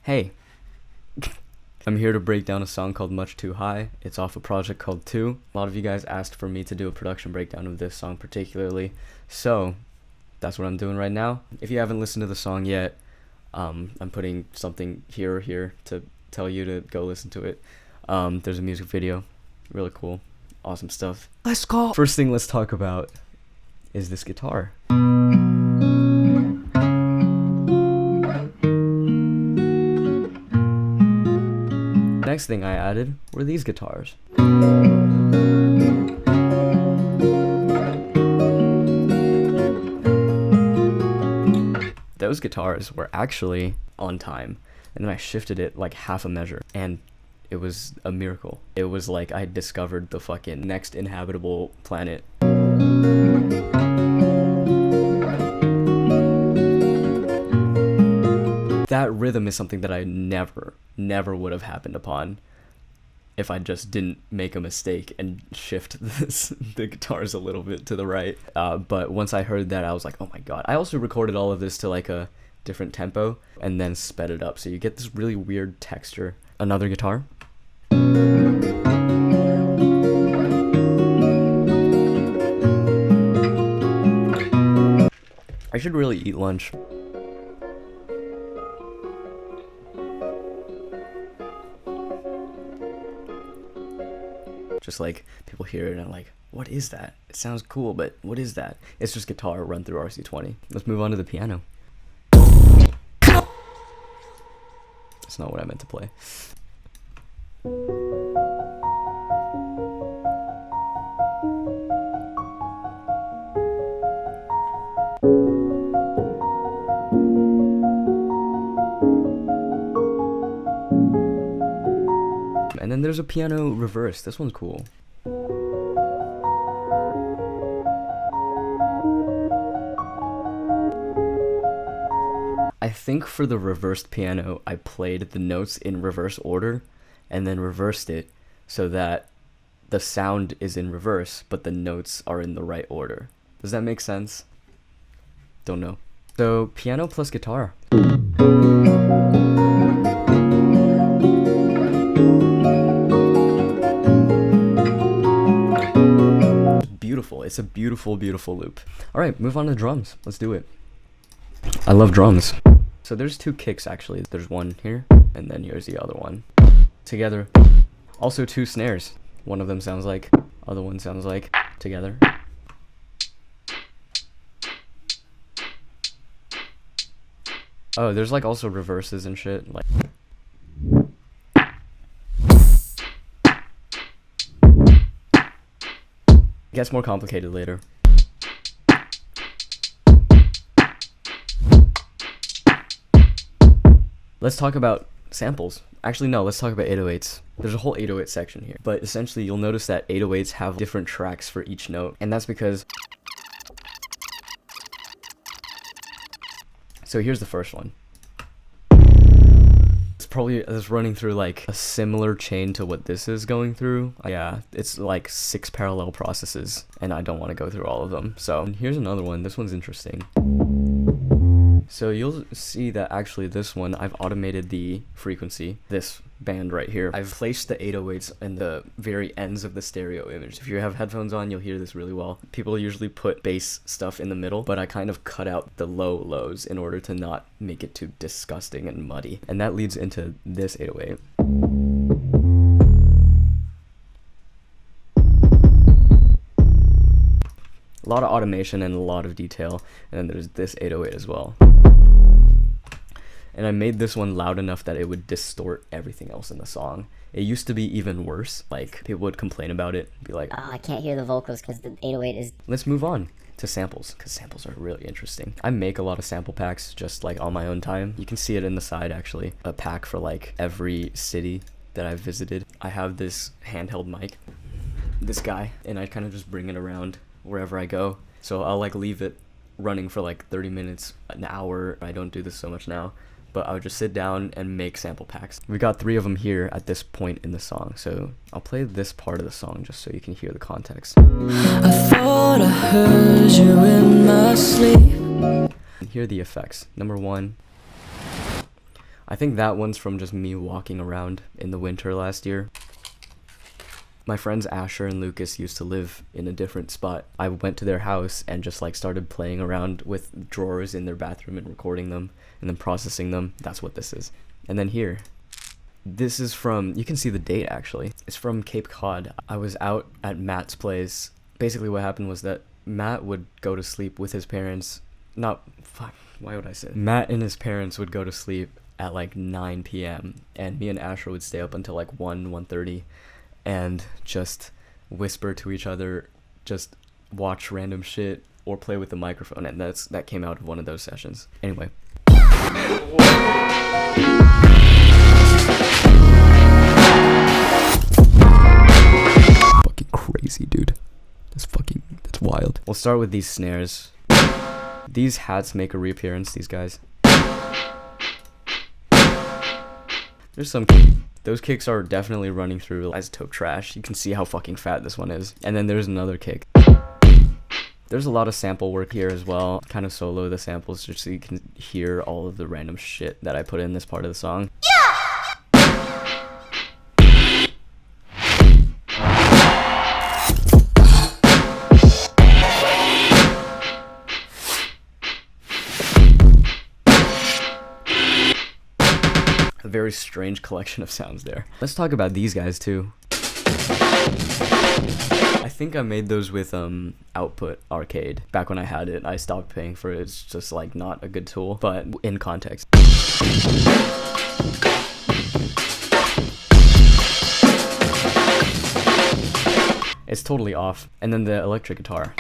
Hey, I'm here to break down a song called Much Too High. It's off a project called 2. A lot of you guys asked for me to do a production breakdown of this song particularly, so that's what I'm doing right now. If you haven't listened to the song yet, I'm putting something here or here to tell you to go listen to it. There's a music video, really cool, awesome stuff. Let's go! First thing let's talk about is this guitar. Next thing I added were these guitars. Those guitars were actually on time, and then I shifted it like half a measure, and it was a miracle. It was like I discovered the fucking next inhabitable planet. That rhythm is something that I never would have happened upon if I just didn't make a mistake and shift the guitars a little bit to the right. But once I heard that, I was like, oh my god. I also recorded all of this to like a different tempo and then sped it up, so you get this really weird texture. Another guitar. I should really eat lunch. Just like people hear it and I'm like, what is that? It sounds cool, but what is that? It's just guitar run through RC20. Let's move on to the piano. That's not what I meant to play. And then there's a piano reverse. This one's cool. I think for the reversed piano, I played the notes in reverse order and then reversed it so that the sound is in reverse, but the notes are in the right order. Does that make sense? Don't know. So, piano plus guitar. Beautiful. It's a beautiful loop. Alright, move on to drums. Let's do it. I love drums. So there's 2 kicks actually. There's one here, and then here's the other one. Together. Also 2 snares. One of them sounds like, other one sounds like, together. Oh, there's like also reverses and shit. Like. Gets more complicated later. Let's talk about samples. Actually, no, let's talk about 808s. There's a whole 808 section here. But essentially, you'll notice that 808s have different tracks for each note. And that's because... So here's the first one. It's running through like a similar chain to what this is going through. Yeah, it's like 6 parallel processes, and I don't want to go through all of them. So here's another one. This one's interesting. So you'll see that actually this one, I've automated the frequency, this band right here. I've placed the 808s in the very ends of the stereo image. If you have headphones on, you'll hear this really well. People usually put bass stuff in the middle, but I kind of cut out the lows in order to not make it too disgusting and muddy. And that leads into this 808. A lot of automation and a lot of detail, and then there's this 808 as well. And I made this one loud enough that it would distort everything else in the song. It used to be even worse. Like, people would complain about it, be like, oh, I can't hear the vocals because the 808 is... Let's move on to samples, because samples are really interesting. I make a lot of sample packs just like on my own time. You can see it in the side actually. A pack for like every city that I've visited. I have this handheld mic, this guy, and I kind of just bring it around wherever I go. So I'll like leave it running for like 30 minutes, an hour. I don't do this so much now, but I would just sit down and make sample packs. We got 3 of them here at this point in the song, so I'll play this part of the song just so you can hear the context. I thought I heard you in my sleep. Hear the effects. Number 1, I think that one's from just me walking around in the winter last year. My friends Asher and Lucas used to live in a different spot. I went to their house and just like started playing around with drawers in their bathroom and recording them and then processing them. That's what this is. And then here, this is from, you can see the date actually. It's from Cape Cod. I was out at Matt's place. Basically what happened was that Matt would go to sleep with his parents. Why would I say? Matt and his parents would go to sleep at like 9 p.m. and me and Asher would stay up until like 1:30 and just whisper to each other, just watch random shit or play with the microphone, and that came out of one of those sessions. Anyway. Fucking crazy, dude. That's wild. We'll start with these snares. These hats make a reappearance, these guys. There's some... Those kicks are definitely running through isotope trash. You can see how fucking fat this one is. And then there's another kick. There's a lot of sample work here as well. Kind of solo the samples just so you can hear all of the random shit that I put in this part of the song. A very strange collection of sounds there. Let's talk about these guys too. I think I made those with Output Arcade. Back when I had it, I stopped paying for it. It's just like not a good tool, but in context. It's totally off. And then the electric guitar.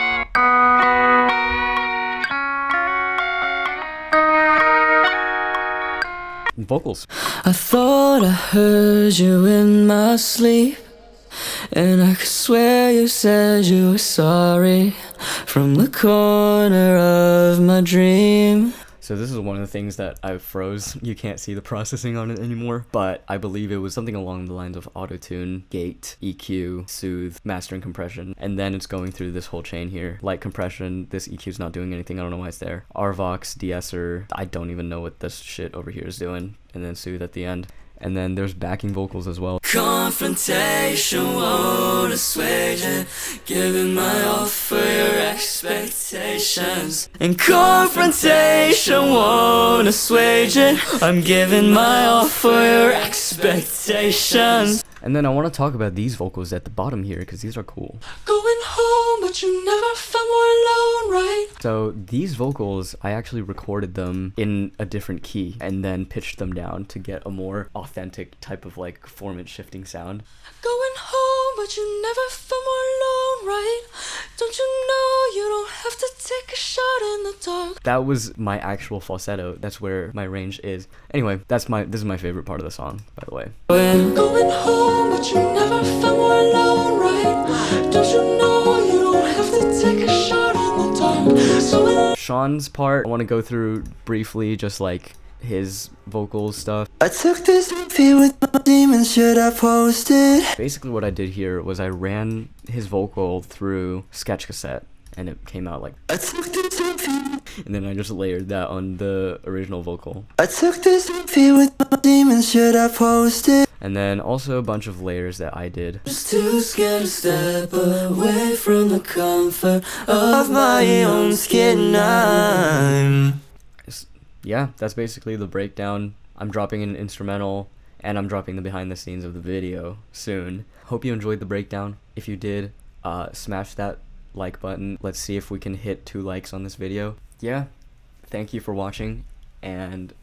Vocals. I thought I heard you in my sleep, and I could swear you said you were sorry from the corner of my dream. So this is one of the things that I froze. You can't see the processing on it anymore, but I believe it was something along the lines of auto-tune, gate, EQ, soothe, master and compression, and then it's going through this whole chain here. Light compression, this EQ's not doing anything, I don't know why it's there. RVox, de-esser, I don't even know what this shit over here is doing, and then soothe at the end. And then there's backing vocals as well. Confrontation won't assuage it, giving my all for your expectations. And confrontation won't assuage it, I'm giving my all for your expectations. And then I want to talk about these vocals at the bottom here, because these are cool. Going home, but you never felt more alone, right? So these vocals, I actually recorded them in a different key and then pitched them down to get a more authentic type of like formant shifting sound. Going home, but you never felt more alone, right? Don't you know you don't have to take a shot in the dark? That was my actual falsetto. That's where my range is. Anyway, this is my favorite part of the song, by the way. Going home, but you never felt more alone, right? Don't you know you don't have to take a shot in the dark? So Sean's part, I want to go through briefly, just like his vocal stuff. I took this selfie with my demons, should I post it? Basically what I did here was I ran his vocal through Sketch Cassette and it came out like, I took this selfie, and then I just layered that on the original vocal. I took this selfie with my demons, should I post it? And then also a bunch of layers that I did. Just too scared to step away from the comfort of my own skin. Yeah, that's basically the breakdown. I'm dropping an instrumental and I'm dropping the behind the scenes of the video soon. Hope you enjoyed the breakdown. If you did, smash that like button. Let's see if we can hit 2 likes on this video. Yeah, thank you for watching, and